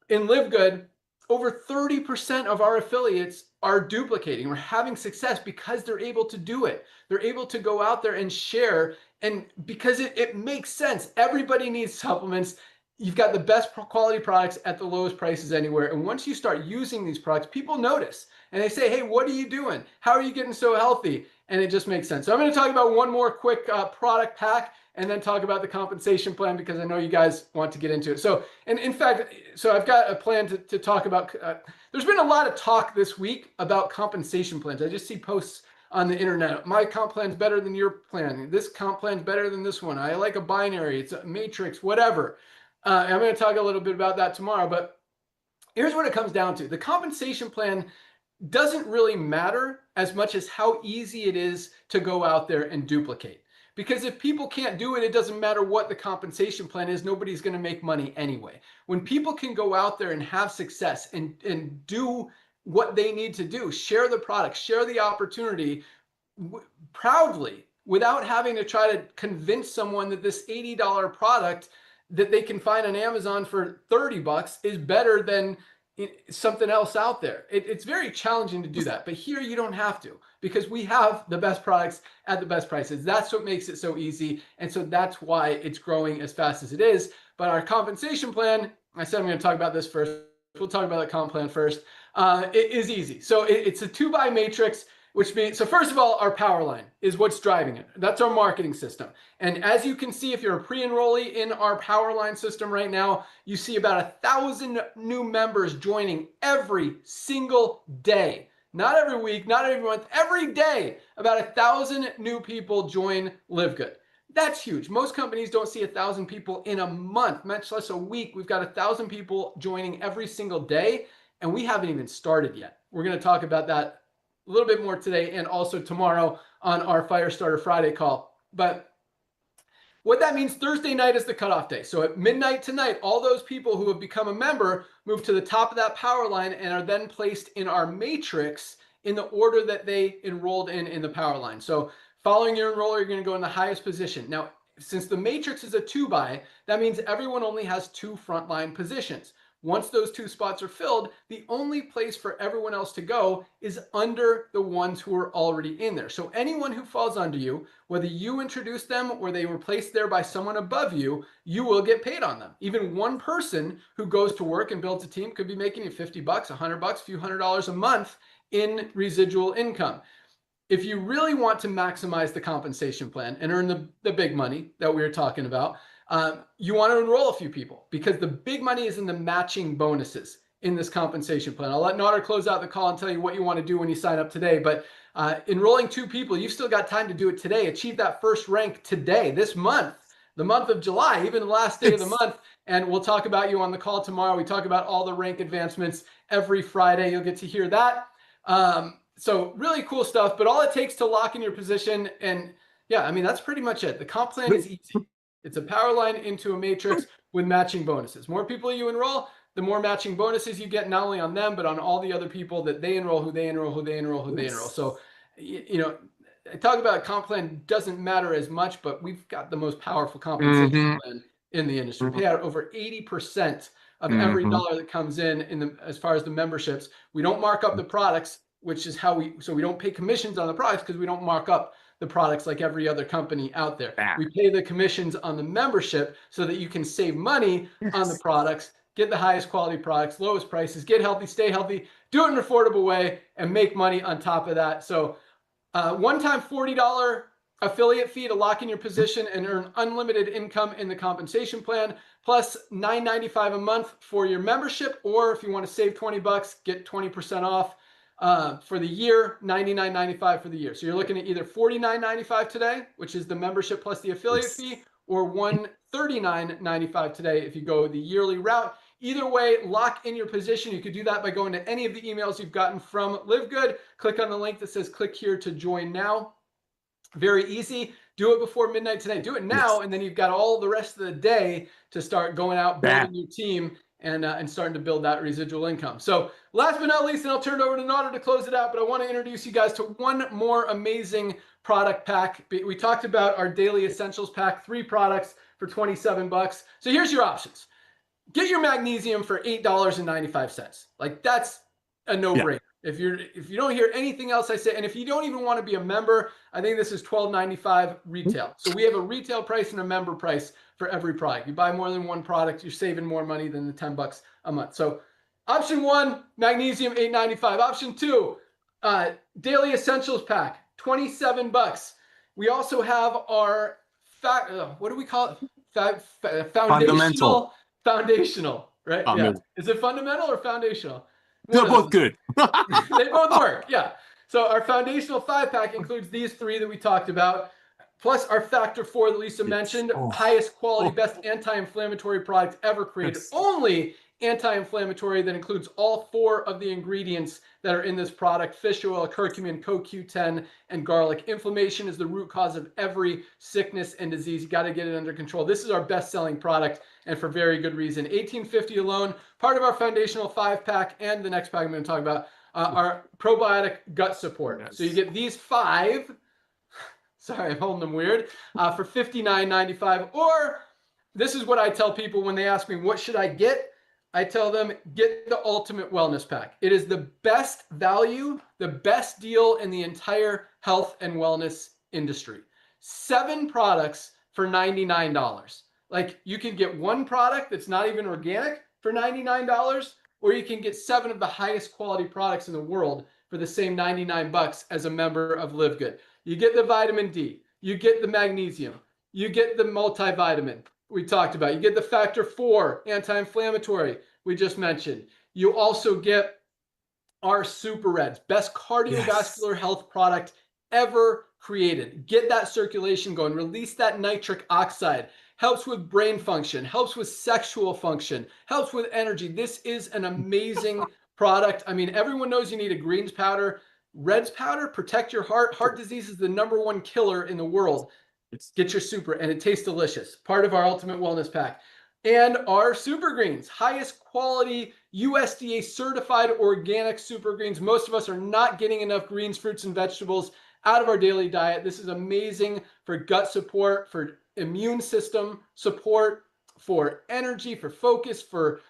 In LiveGood, over 30% of our affiliates are duplicating. We're having success because they're able to do it. They're able to go out there and share, and because it makes sense. Everybody needs supplements. You've got the best quality products at the lowest prices anywhere. And once you start using these products, people notice and they say, hey, what are you doing? How are you getting so healthy? And it just makes sense. So I'm going to talk about one more quick product pack and then talk about the compensation plan, because I know you guys want to get into it. So, and in fact, so I've got a plan to talk about. There's been a lot of talk this week about compensation plans. I just see posts on the internet. My comp plan's better than your plan. This comp plan's better than this one. I like a binary. It's a matrix, whatever. I'm going to talk a little bit about that tomorrow, but here's what it comes down to. The compensation plan doesn't really matter as much as how easy it is to go out there and duplicate. Because if people can't do it, it doesn't matter what the compensation plan is. Nobody's going to make money anyway. When people can go out there and have success and do what they need to do, share the product, share the opportunity proudly, without having to try to convince someone that this $80 product that they can find on Amazon for 30 bucks is better than something else out there. It's very challenging to do that, but here you don't have to, because we have the best products at the best prices. That's what makes it so easy. And so that's why it's growing as fast as it is. But our compensation plan, I said I'm going to talk about this first. We'll talk about the comp plan first. It is easy. So it's a 2x matrix, which means, so first of all, our power line is what's driving it. That's our marketing system. And as you can see, if you're a pre-enrollee in our power line system right now, you see about 1,000 new members joining every single day. not every week, not every month, every day, about 1,000 new people join LiveGood. That's huge. Most companies don't see 1,000 people in a month, much less a week. We've got 1,000 people joining every single day, and we haven't even started yet. We're going to talk about that a little bit more today and also tomorrow on our Firestarter Friday call. But what that means, Thursday night is the cutoff day. So at midnight tonight, all those people who have become a member move to the top of that power line and are then placed in our matrix in the order that they enrolled in the power line. So following your enroller, you're going to go in the highest position. Now, since the matrix is a 2-by, that means everyone only has 2 frontline positions. Once those 2 spots are filled, the only place for everyone else to go is under the ones who are already in there. So anyone who falls under you, whether you introduce them or they were placed there by someone above you, you will get paid on them. Even one person who goes to work and builds a team could be making you $50, $100, a few $100s a month in residual income. If you really want to maximize the compensation plan and earn the big money that we were talking about, you want to enroll a few people because the big money is in the matching bonuses in this compensation plan. I'll let Nader close out the call and tell you what you want to do when you sign up today. But enrolling 2 people, you've still got time to do it today. Achieve that first rank today, this month, the month of July, even the last day of the month. And we'll talk about you on the call tomorrow. We talk about all the rank advancements every Friday. You'll get to hear that. So really cool stuff, but all it takes to lock in your position. And yeah, I mean, that's pretty much it. The comp plan is easy. It's a power line into a matrix with matching bonuses. More people you enroll, the more matching bonuses you get, not only on them, but on all the other people that they enroll, who they enroll, who they enroll, who they enroll. So, you know, I talk about comp plan doesn't matter as much, but we've got the most powerful compensation plan in the industry. We pay out over 80% of every dollar that comes in the, as far as the memberships. We don't mark up the products, which is how so we don't pay commissions on the products because we don't mark up the products like every other company out there. We pay the commissions on the membership so that you can save money on the products, get the highest quality products, lowest prices, get healthy, stay healthy, do it in an affordable way, and make money on top of that. So one-time $40 affiliate fee to lock in your position and earn unlimited income in the compensation plan, plus $9.95 a month for your membership, or if you want to save $20, get 20% off for the year, $99.95 for the year. So you're looking at either $49.95 today, which is the membership plus the affiliate fee, or $139.95 today if you go the yearly route. Either way, lock in your position. You could do that by going to any of the emails you've gotten from LiveGood. Click on the link that says click here to join now. Very easy. Do it before midnight today. Do it now, and then you've got all the rest of the day to start going out, building your team, and starting to build that residual income. So last but not least, and I'll turn it over to Nader to close it out, but I want to introduce you guys to one more amazing product pack. We talked about our daily essentials pack, 3 products for $27. So here's your options. Get your magnesium for $8.95. Like, that's a no-brainer. If you don't hear anything else I say, and if you don't even want to be a member, I think this is $12.95 retail. So we have a retail price and a member price for every product. You buy more than one product, you're saving more money than the $10 a month. So option 1, magnesium, $8.95. Option 2, daily essentials pack, $27. We also have our what do we call it? Foundational, right? Yeah. Is it fundamental or foundational? They're both good. They both work, yeah. So our foundational 5-pack includes these 3 that we talked about, plus our factor 4 that Lisa mentioned, highest quality, best anti-inflammatory product ever created. Only anti-inflammatory that includes all 4 of the ingredients that are in this product: fish oil, curcumin, CoQ10, and garlic. Inflammation is the root cause of every sickness and disease. You got to get it under control. This is our best-selling product, and for very good reason. $18.50 alone, part of our foundational 5-pack, and the next pack I'm going to talk about, our probiotic gut support. So you get these 5, sorry, I'm holding them weird, for $59.95. Or this is what I tell people when they ask me, what should I get? I tell them, get the ultimate wellness pack. It is the best value, the best deal in the entire health and wellness industry. 7 products for $99. Like, you can get 1 product that's not even organic for $99, or you can get 7 of the highest quality products in the world for the same $99 as a member of LiveGood. You get the vitamin D, you get the magnesium, you get the multivitamin we talked about, you get the factor 4 anti-inflammatory we just mentioned. You also get our Super Reds, best cardiovascular health product ever created. Get that circulation going, release that nitric oxide, helps with brain function, helps with sexual function, helps with energy. This is an amazing product. I mean, everyone knows you need a greens powder. Reds powder, protect your heart. Heart disease is the #1 killer in the world. Get your Super, and it tastes delicious. Part of our Ultimate Wellness Pack. And our Super Greens, highest quality USDA certified organic super greens. Most of us are not getting enough greens, fruits, and vegetables out of our daily diet. This is amazing for gut support, for immune system support, for energy, for focus, for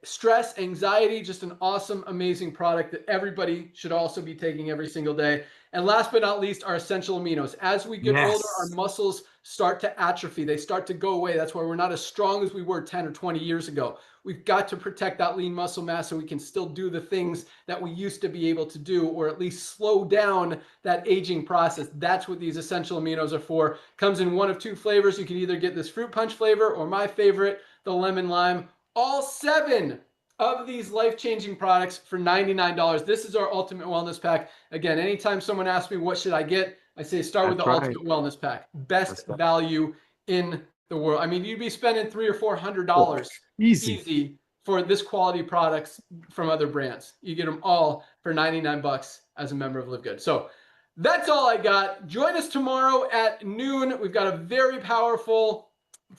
stress, anxiety. Just an awesome, amazing product that everybody should also be taking every single day. And last but not least, our essential aminos. As we get older, our muscles start to atrophy. They start to go away. That's why we're not as strong as we were 10 or 20 years ago. We've got to protect that lean muscle mass so we can still do the things that we used to be able to do, or at least slow down that aging process. That's what these essential aminos are for. Comes in one of 2 flavors. You can either get this fruit punch flavor or my favorite, the lemon lime. All 7 of these life-changing products for $99. This is our Ultimate Wellness Pack. Again, anytime someone asks me what should I get, I say start with the Ultimate Wellness Pack. Best value in the world. I mean, you'd be spending $300 or $400 easy for this quality products from other brands. You get them all for 99 bucks as a member of LiveGood. So that's all I got. Join us tomorrow at noon. We've got a very powerful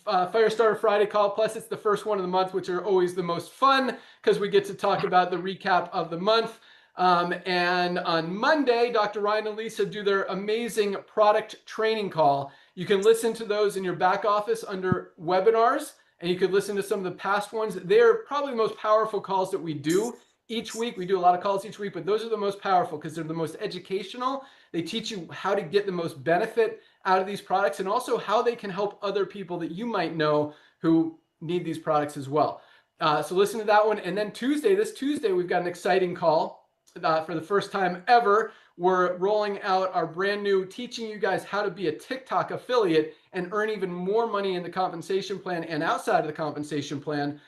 Firestarter Friday call. Plus, it's the first one of the month, which are always the most fun because we get to talk about the recap of the month. And on Monday, Dr. Ryan and Lisa do their amazing product training call. You can listen to those in your back office under webinars, and you could listen to some of the past ones. They're probably the most powerful calls that we do each week. We do a lot of calls each week, but those are the most powerful because they're the most educational. They teach you how to get the most benefit out of these products and also how they can help other people that you might know who need these products as well. So listen to that one. And then this Tuesday, we've got an exciting call for the first time ever. We're rolling out our brand new teaching you guys how to be a TikTok affiliate and earn even more money in the compensation plan and outside of the compensation plan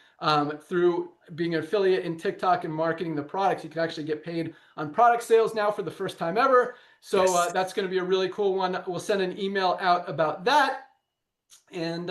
through being an affiliate in TikTok and marketing the products. You can actually get paid on product sales now for the first time ever. So that's going to be a really cool one. We'll send an email out about that. And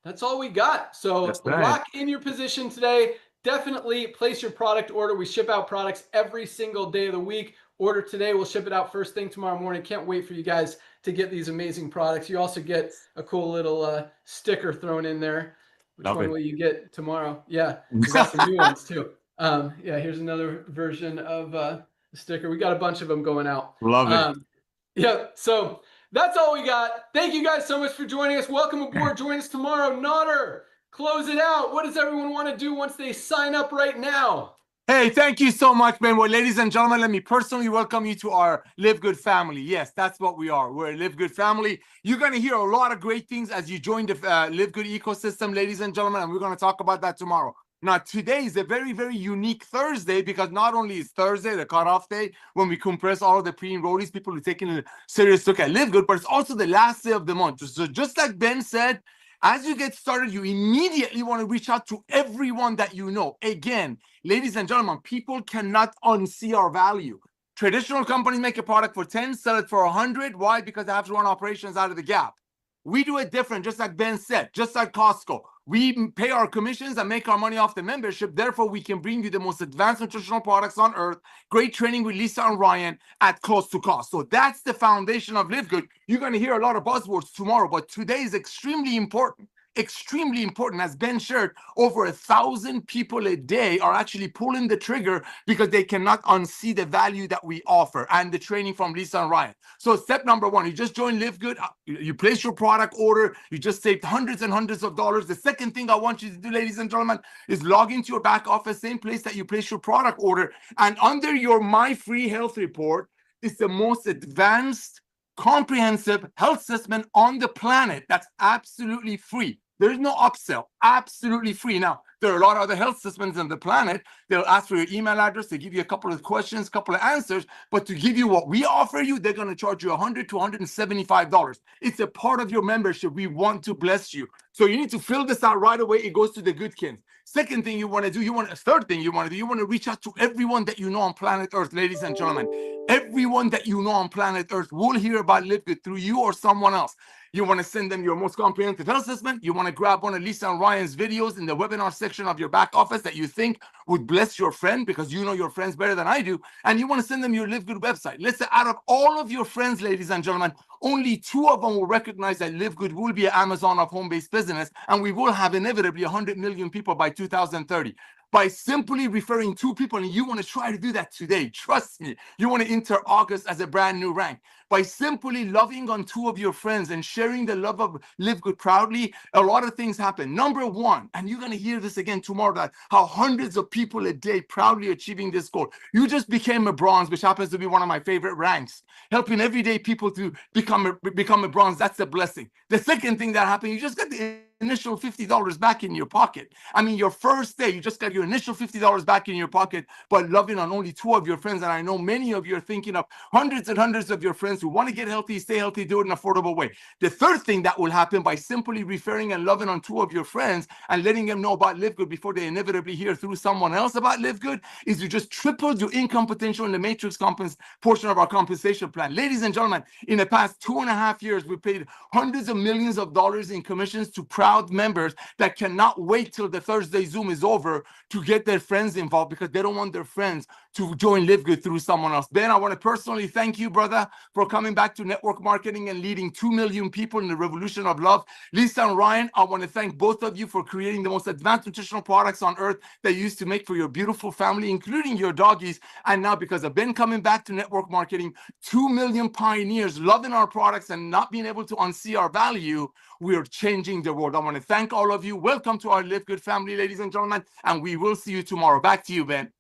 that's all we got. So lock in your position today. Definitely place your product order. We ship out products every single day of the week. Order today. We'll ship it out first thing tomorrow morning. Can't wait for you guys to get these amazing products. You also get a cool little sticker thrown in there. Which one will you get tomorrow? Yeah, we got some new ones too. Yeah, here's another version of the sticker. We got a bunch of them going out. Love it. Yeah, so that's all we got. Thank you guys so much for joining us. Welcome aboard. Join us tomorrow. Nodder, close it out. What does everyone want to do once they sign up right now? Hey, thank you so much, man. Well, ladies and gentlemen, let me personally welcome you to our LiveGood family. Yes, that's what we are. We're a LiveGood family. You're going to hear a lot of great things as you join the LiveGood ecosystem, ladies and gentlemen, and we're going to talk about that tomorrow. Now, today is a very, very unique Thursday because not only is Thursday the cutoff day when we compress all of the pre-enrollees, people who are taking a serious look at LiveGood, but it's also the last day of the month. So just like Ben said, as you get started, you immediately want to reach out to everyone that you know. Again, ladies and gentlemen, people cannot unsee our value. Traditional companies make a product for 10, sell it for 100. Why? Because they have to run operations out of the gap. We do it different, just like Ben said, just like Costco. We pay our commissions and make our money off the membership. Therefore, we can bring you the most advanced nutritional products on earth. Great training with Lisa and Ryan at close to cost. So that's the foundation of LiveGood. You're going to hear a lot of buzzwords tomorrow, but today is extremely important. Extremely important. As Ben shared, over 1,000 people a day are actually pulling the trigger because they cannot unsee the value that we offer and the training from Lisa and Ryan. So step number 1, you just join LiveGood, you place your product order, you just saved hundreds and hundreds of dollars. The second thing I want you to do, ladies and gentlemen, is log into your back office, same place that you place your product order, and under your My Free Health Report is the most advanced comprehensive health assessment on the planet that's absolutely free. There's no upsell, absolutely free. Now, there are a lot of other health assessments on the planet. They'll ask for your email address, they give you a couple of questions, a couple of answers, but to give you what we offer you, they're going to charge you $100 to $175. It's a part of your membership. We want to bless you. So you need to fill this out right away. It goes to the Goodkins. Second thing you want to do, third thing you want to do, you want to reach out to everyone that you know on planet Earth, ladies and gentlemen. Everyone that you know on planet Earth will hear about LiveGood through you or someone else. You want to send them your most comprehensive health assessment. You want to grab one of Lisa and Ryan's videos in the webinar section of your back office that you think would bless your friend, because you know your friends better than I do. And you want to send them your LiveGood website. Let's say out of all of your friends, ladies and gentlemen, only 2 of them will recognize that LiveGood will be an Amazon of home-based business, and we will have inevitably 100 million people by 2030. By simply referring 2 people, and you want to try to do that today, trust me, you want to enter August as a brand new rank. By simply loving on 2 of your friends and sharing the love of LiveGood proudly, a lot of things happen. Number 1, and you're going to hear this again tomorrow, that how hundreds of people a day proudly achieving this goal. You just became a bronze, which happens to be one of my favorite ranks. Helping everyday people to become a bronze, that's a blessing. The second thing that happened, you just got the initial $50 back in your pocket. I mean, your first day, you just got your initial $50 back in your pocket, but loving on only 2 of your friends. And I know many of you are thinking of hundreds and hundreds of your friends who want to get healthy, stay healthy, do it in an affordable way. The third thing that will happen by simply referring and loving on 2 of your friends and letting them know about LiveGood before they inevitably hear through someone else about LiveGood is you just tripled your income potential in the matrix portion of our compensation plan. Ladies and gentlemen, in the past 2.5 years, we paid hundreds of millions of dollars in commissions to proud members that cannot wait till the Thursday Zoom is over to get their friends involved, because they don't want their friends to join LiveGood through someone else. Ben, I want to personally thank you, brother, for coming back to network marketing and leading 2 million people in the revolution of love. Lisa and Ryan, I want to thank both of you for creating the most advanced nutritional products on earth that you used to make for your beautiful family, including your doggies. And now, because of Ben coming back to network marketing, 2 million pioneers loving our products and not being able to unsee our value, we are changing the world. I want to thank all of you. Welcome to our LiveGood family, ladies and gentlemen, and we will see you tomorrow. Back to you, Ben.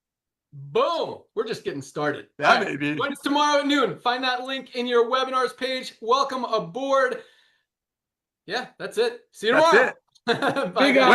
Boom. We're just getting started. Yeah, All right. baby. Join us tomorrow at noon. Find that link in your webinars page. Welcome aboard. Yeah, that's it. See you That's tomorrow. it. Bye, Big guys.